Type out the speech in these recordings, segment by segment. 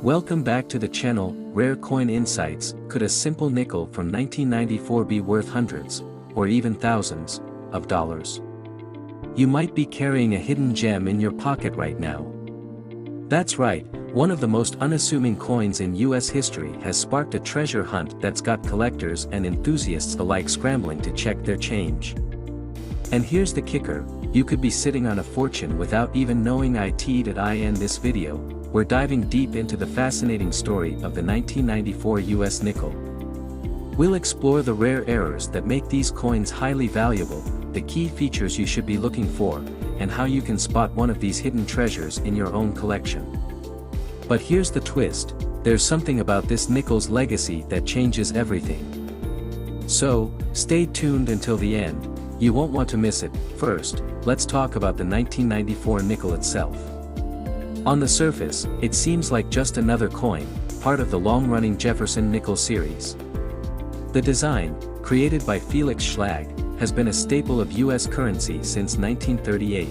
Welcome back to the channel, Rare Coin Insights. Could a simple nickel from 1994 be worth hundreds, or even thousands, of dollars? You might be carrying a hidden gem in your pocket right now. That's right, one of the most unassuming coins in US history has sparked a treasure hunt that's got collectors and enthusiasts alike scrambling to check their change. And here's the kicker, you could be sitting on a fortune without even knowing it. In this video, we're diving deep into the fascinating story of the 1994 US nickel. We'll explore the rare errors that make these coins highly valuable, the key features you should be looking for, and how you can spot one of these hidden treasures in your own collection. But here's the twist, there's something about this nickel's legacy that changes everything. So, stay tuned until the end, you won't want to miss it. First, let's talk about the 1994 nickel itself. On the surface, it seems like just another coin, part of the long-running Jefferson Nickel series. The design, created by Felix Schlag, has been a staple of US currency since 1938.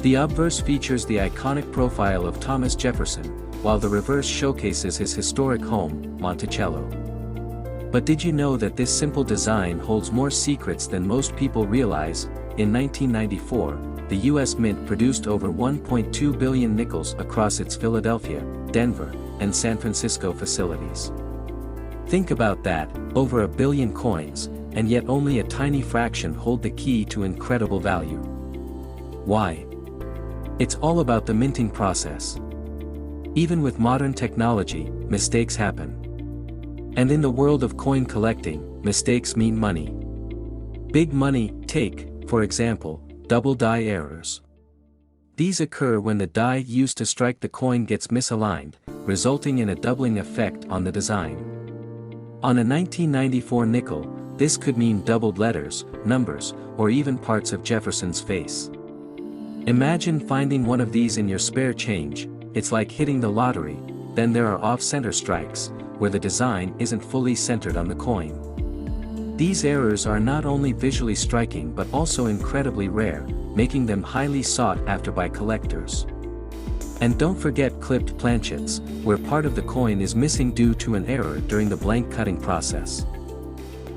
The obverse features the iconic profile of Thomas Jefferson, while the reverse showcases his historic home, Monticello. But did you know that this simple design holds more secrets than most people realize? In 1994, the US Mint produced over 1.2 billion nickels across its Philadelphia, Denver, and San Francisco facilities. Think about that, over a billion coins, and yet only a tiny fraction hold the key to incredible value. Why? It's all about the minting process. Even with modern technology, mistakes happen. And in the world of coin collecting, mistakes mean money. Big money. Take, for example, double die errors. These occur when the die used to strike the coin gets misaligned, resulting in a doubling effect on the design. On a 1994 nickel, this could mean doubled letters, numbers, or even parts of Jefferson's face. Imagine finding one of these in your spare change, it's like hitting the lottery. Then there are off-center strikes, where the design isn't fully centered on the coin. These errors are not only visually striking but also incredibly rare, making them highly sought after by collectors. And don't forget clipped planchets, where part of the coin is missing due to an error during the blank cutting process.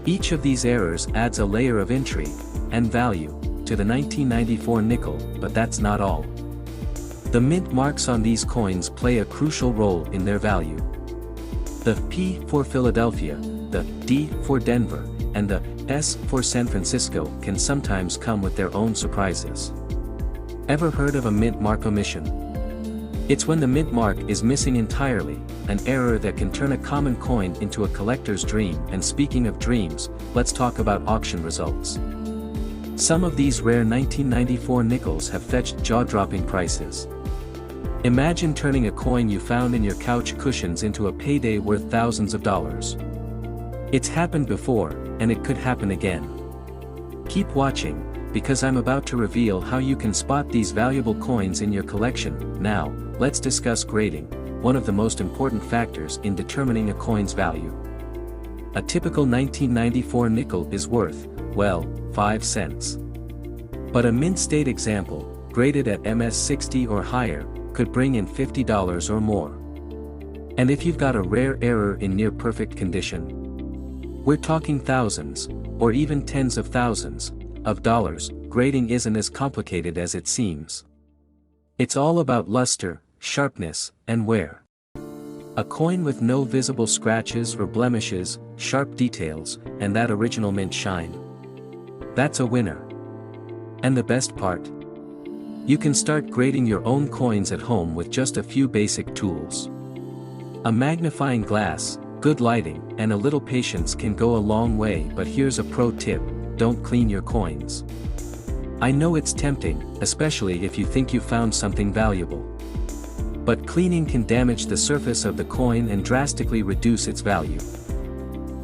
Each of these errors adds a layer of intrigue and value to the 1994 nickel, but that's not all. The mint marks on these coins play a crucial role in their value. The P for Philadelphia, the D for Denver, and the S for San Francisco can sometimes come with their own surprises. Ever heard of a mint mark omission? It's when the mint mark is missing entirely, an error that can turn a common coin into a collector's dream. And speaking of dreams, let's talk about auction results. Some of these rare 1994 nickels have fetched jaw-dropping prices. Imagine turning a coin you found in your couch cushions into a payday worth thousands of dollars. It's happened before, and it could happen again. Keep watching, because I'm about to reveal how you can spot these valuable coins in your collection. Now, let's discuss grading, one of the most important factors in determining a coin's value. A typical 1994 nickel is worth, well, 5 cents. But a mint state example, graded at MS60 or higher, could bring in $50 or more. And if you've got a rare error in near-perfect condition, we're talking thousands, or even tens of thousands, of dollars. Grading isn't as complicated as it seems. It's all about luster, sharpness, and wear. A coin with no visible scratches or blemishes, sharp details, and that original mint shine. That's a winner. And the best part? You can start grading your own coins at home with just a few basic tools. A magnifying glass, good lighting, and a little patience can go a long way. But here's a pro tip, don't clean your coins. I know it's tempting, especially if you think you found something valuable. But cleaning can damage the surface of the coin and drastically reduce its value.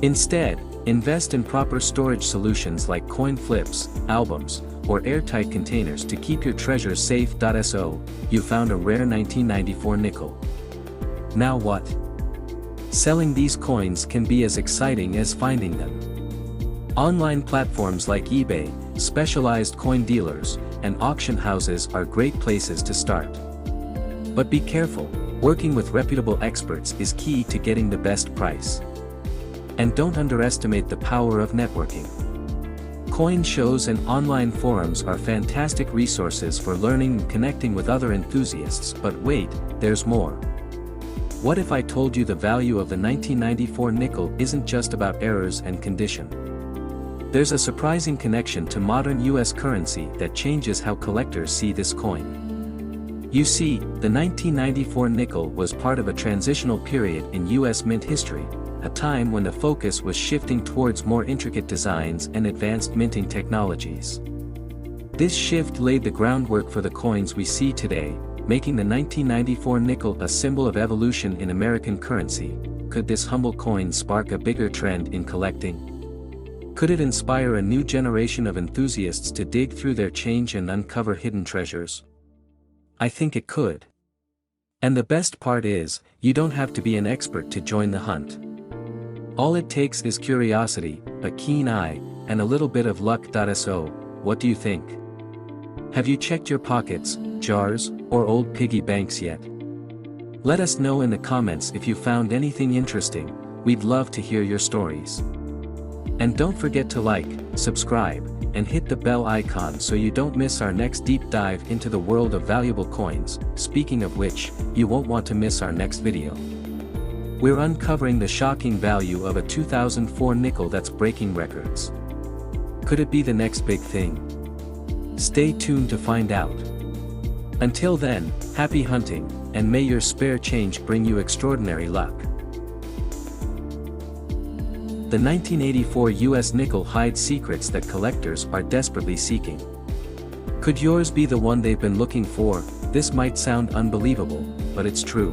Instead, invest in proper storage solutions like coin flips, albums, or airtight containers to keep your treasure safe. So, you found a rare 1994 nickel. Now what? Selling these coins can be as exciting as finding them. Online platforms like eBay, specialized coin dealers, and auction houses are great places to start. But be careful, Working with reputable experts is key to getting the best price. And don't underestimate the power of networking. Coin shows and online forums are fantastic resources for learning and connecting with other enthusiasts, but wait, there's more. What if I told you the value of the 1994 nickel isn't just about errors and condition? There's a surprising connection to modern US currency that changes how collectors see this coin. You see, the 1994 nickel was part of a transitional period in US mint history, a time when the focus was shifting towards more intricate designs and advanced minting technologies. This shift laid the groundwork for the coins we see today, making the 1994 nickel a symbol of evolution in American currency. Could this humble coin spark a bigger trend in collecting? Could it inspire a new generation of enthusiasts to dig through their change and uncover hidden treasures? I think it could. And the best part is, you don't have to be an expert to join the hunt. All it takes is curiosity, a keen eye, and a little bit of luck. So, what do you think? Have you checked your pockets, jars, or old piggy banks yet? Let us know in the comments if you found anything interesting. We'd love to hear your stories. And don't forget to like, subscribe, and hit the bell icon so you don't miss our next deep dive into the world of valuable coins. Speaking of which, you won't want to miss our next video. We're uncovering the shocking value of a 2004 nickel that's breaking records. Could it be the next big thing? Stay tuned to find out. Until then, happy hunting, and may your spare change bring you extraordinary luck. The 1984 US nickel hides secrets that collectors are desperately seeking. Could yours be the one they've been looking for? This might sound unbelievable, but it's true.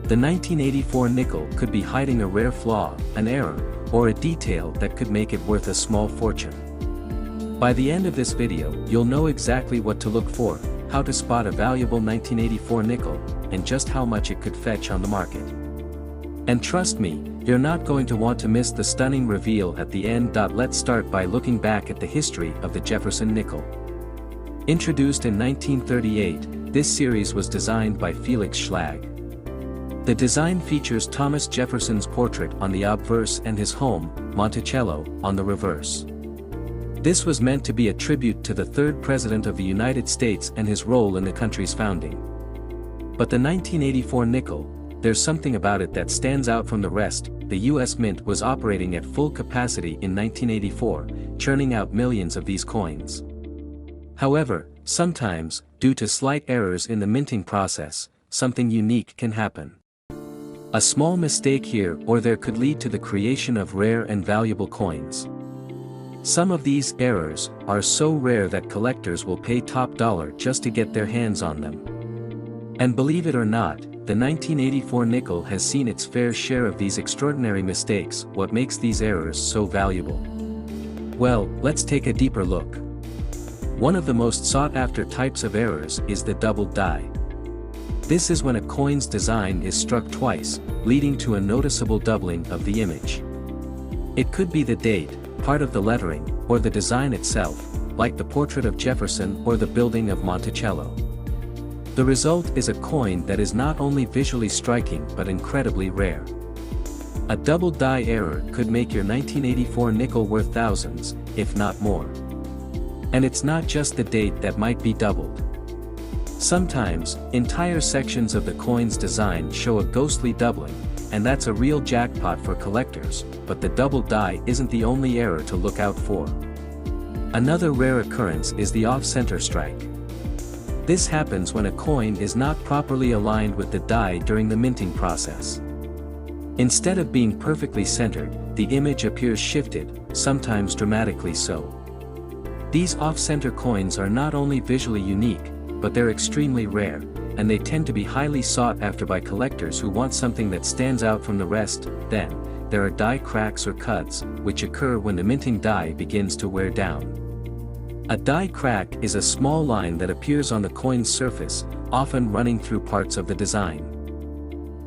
The 1984 nickel could be hiding a rare flaw, an error, or a detail that could make it worth a small fortune. By the end of this video, you'll know exactly what to look for, how to spot a valuable 1984 nickel, and just how much it could fetch on the market. And trust me, you're not going to want to miss the stunning reveal at the end. Let's start by looking back at the history of the Jefferson nickel. Introduced in 1938, this series was designed by Felix Schlag. The design features Thomas Jefferson's portrait on the obverse and his home, Monticello, on the reverse. This was meant to be a tribute to the third President of the United States and his role in the country's founding. But the 1984 nickel, there's something about it that stands out from the rest. The US Mint was operating at full capacity in 1984, churning out millions of these coins. However, sometimes, due to slight errors in the minting process, something unique can happen. A small mistake here or there could lead to the creation of rare and valuable coins. Some of these errors are so rare that collectors will pay top dollar just to get their hands on them. And believe it or not, the 1984 nickel has seen its fair share of these extraordinary mistakes. What makes these errors so valuable? Well, let's take a deeper look. One of the most sought-after types of errors is the doubled die. This is when a coin's design is struck twice, leading to a noticeable doubling of the image. It could be the date, part of the lettering, or the design itself, like the portrait of Jefferson or the building of Monticello. The result is a coin that is not only visually striking but incredibly rare. A double die error could make your 1984 nickel worth thousands, if not more. And it's not just the date that might be doubled. Sometimes, entire sections of the coin's design show a ghostly doubling, and that's a real jackpot for collectors. But the double die isn't the only error to look out for. Another rare occurrence is the off-center strike. This happens when a coin is not properly aligned with the die during the minting process. Instead of being perfectly centered, the image appears shifted, sometimes dramatically so. These off-center coins are not only visually unique, but they're extremely rare, and they tend to be highly sought after by collectors who want something that stands out from the rest. Then, there are die cracks or cuts, which occur when the minting die begins to wear down. A die crack is a small line that appears on the coin's surface, often running through parts of the design.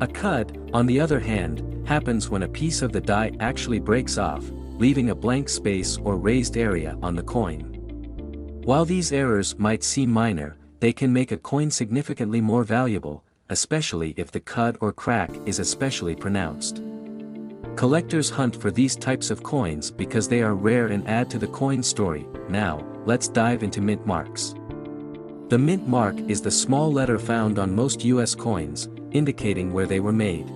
A cut, on the other hand, happens when a piece of the die actually breaks off, leaving a blank space or raised area on the coin. While these errors might seem minor, they can make a coin significantly more valuable. especially if the cut or crack is especially pronounced. Collectors hunt for these types of coins because they are rare and add to the coin story. Now, let's dive into mint marks. The mint mark is the small letter found on most US coins, indicating where they were made.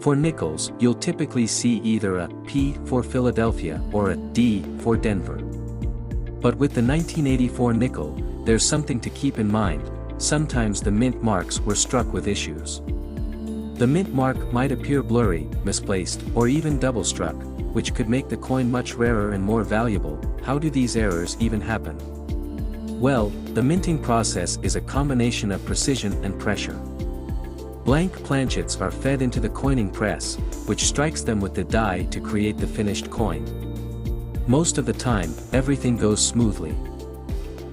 For nickels, you'll typically see either a P for Philadelphia or a D for Denver. But with the 1984 nickel, there's something to keep in mind. Sometimes the mint marks were struck with issues. The mint mark might appear blurry, misplaced, or even double-struck, which could make the coin much rarer and more valuable. How do these errors even happen? Well, the minting process is a combination of precision and pressure. Blank planchets are fed into the coining press, which strikes them with the die to create the finished coin. Most of the time, everything goes smoothly.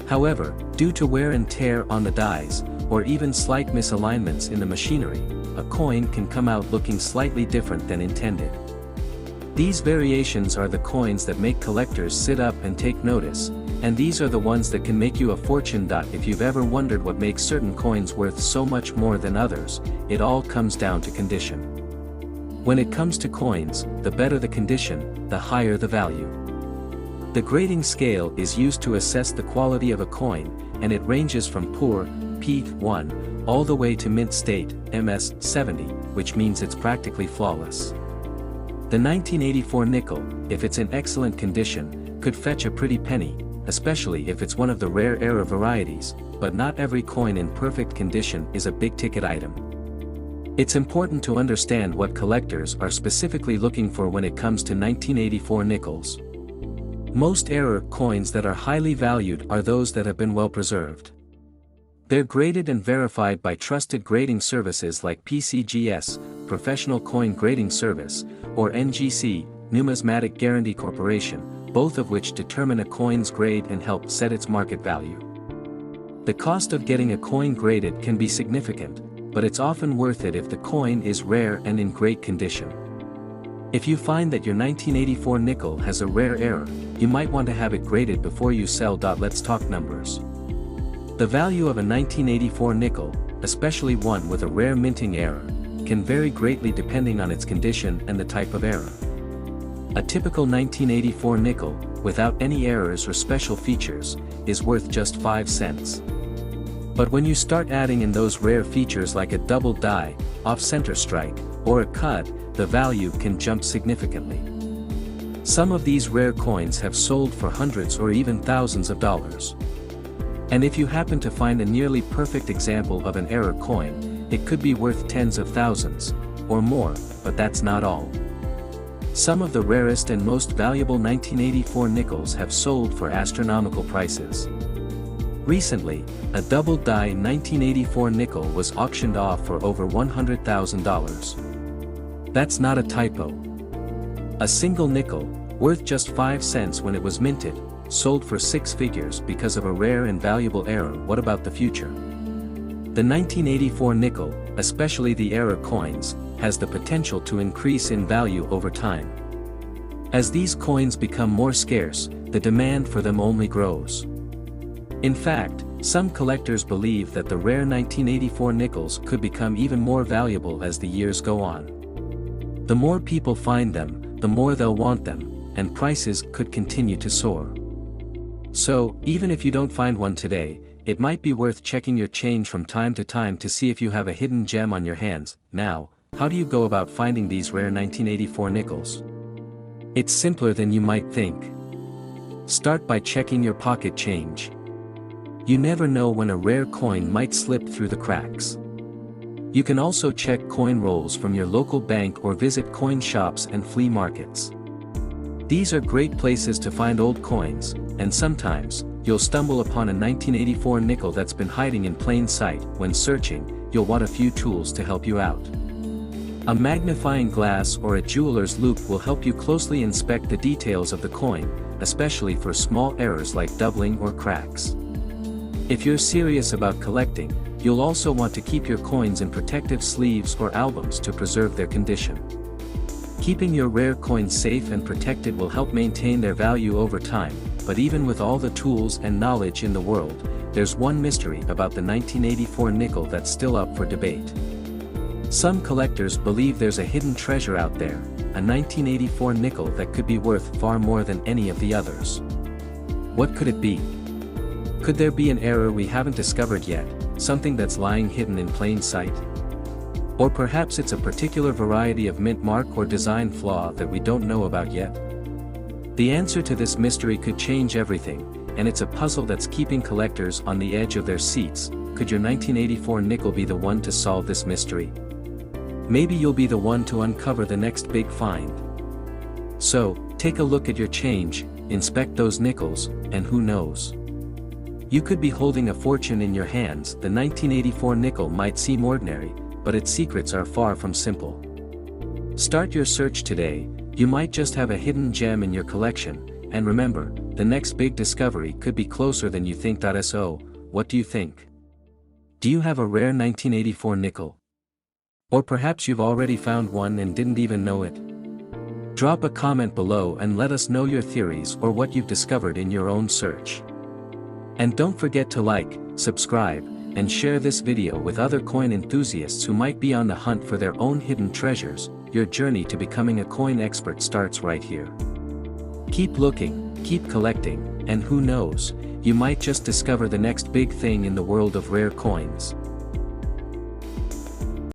However, due to wear and tear on the dies, or even slight misalignments in the machinery, a coin can come out looking slightly different than intended. These variations are the coins that make collectors sit up and take notice, and these are the ones that can make you a fortune. If you've ever wondered what makes certain coins worth so much more than others, it all comes down to condition. When it comes to coins, the better the condition, the higher the value. The grading scale is used to assess the quality of a coin, and it ranges from poor, P1, all the way to mint state, MS 70, which means it's practically flawless. The 1984 nickel, if it's in excellent condition, could fetch a pretty penny, especially if it's one of the rare era varieties, but not every coin in perfect condition is a big-ticket item. It's important to understand what collectors are specifically looking for when it comes to 1984 nickels. Most era coins that are highly valued are those that have been well preserved. They're graded and verified by trusted grading services like PCGS, Professional Coin Grading Service, or NGC, Numismatic Guarantee Corporation, both of which determine a coin's grade and help set its market value. The cost of getting a coin graded can be significant, but it's often worth it if the coin is rare and in great condition. If you find that your 1984 nickel has a rare error, you might want to have it graded before you sell. Let's talk numbers. The value of a 1984 nickel, especially one with a rare minting error, can vary greatly depending on its condition and the type of error. A typical 1984 nickel, without any errors or special features, is worth just 5 cents. But when you start adding in those rare features like a double die, off-center strike, or a cut, the value can jump significantly. Some of these rare coins have sold for hundreds or even thousands of dollars. And if you happen to find a nearly perfect example of an error coin, it could be worth tens of thousands, or more, but that's not all. Some of the rarest and most valuable 1984 nickels have sold for astronomical prices. Recently, a double die 1984 nickel was auctioned off for over $100,000. That's not a typo. A single nickel, worth just 5 cents when it was minted, sold for 6 figures because of a rare and valuable error. What about the future? The 1984 nickel, especially the error coins, has the potential to increase in value over time. As these coins become more scarce, the demand for them only grows. In fact, some collectors believe that the rare 1984 nickels could become even more valuable as the years go on. The more people find them, the more they'll want them, and prices could continue to soar. So, even if you don't find one today, it might be worth checking your change from time to time to see if you have a hidden gem on your hands. Now, how do you go about finding these rare 1984 nickels? It's simpler than you might think. Start by checking your pocket change. You never know when a rare coin might slip through the cracks. You can also check coin rolls from your local bank or visit coin shops and flea markets. These are great places to find old coins, and sometimes, you'll stumble upon a 1984 nickel that's been hiding in plain sight. When searching, you'll want a few tools to help you out. A magnifying glass or a jeweler's loupe will help you closely inspect the details of the coin, especially for small errors like doubling or cracks. If you're serious about collecting, you'll also want to keep your coins in protective sleeves or albums to preserve their condition. Keeping your rare coins safe and protected will help maintain their value over time, but even with all the tools and knowledge in the world, there's one mystery about the 1984 nickel that's still up for debate. Some collectors believe there's a hidden treasure out there, a 1984 nickel that could be worth far more than any of the others. What could it be? Could there be an error we haven't discovered yet, something that's lying hidden in plain sight? Or perhaps it's a particular variety of mint mark or design flaw that we don't know about yet? The answer to this mystery could change everything, and it's a puzzle that's keeping collectors on the edge of their seats. Could your 1984 nickel be the one to solve this mystery? Maybe you'll be the one to uncover the next big find. So, take a look at your change, inspect those nickels, and who knows? You could be holding a fortune in your hands. The 1984 nickel might seem ordinary, but its secrets are far from simple. Start your search today. You might just have a hidden gem in your collection, and remember, the next big discovery could be closer than you think. So, what do you think? Do you have a rare 1984 nickel? Or perhaps you've already found one and didn't even know it? Drop a comment below and let us know your theories or what you've discovered in your own search. And don't forget to like, subscribe, and share this video with other coin enthusiasts who might be on the hunt for their own hidden treasures. Your journey to becoming a coin expert starts right here. Keep looking, keep collecting, and who knows, you might just discover the next big thing in the world of rare coins.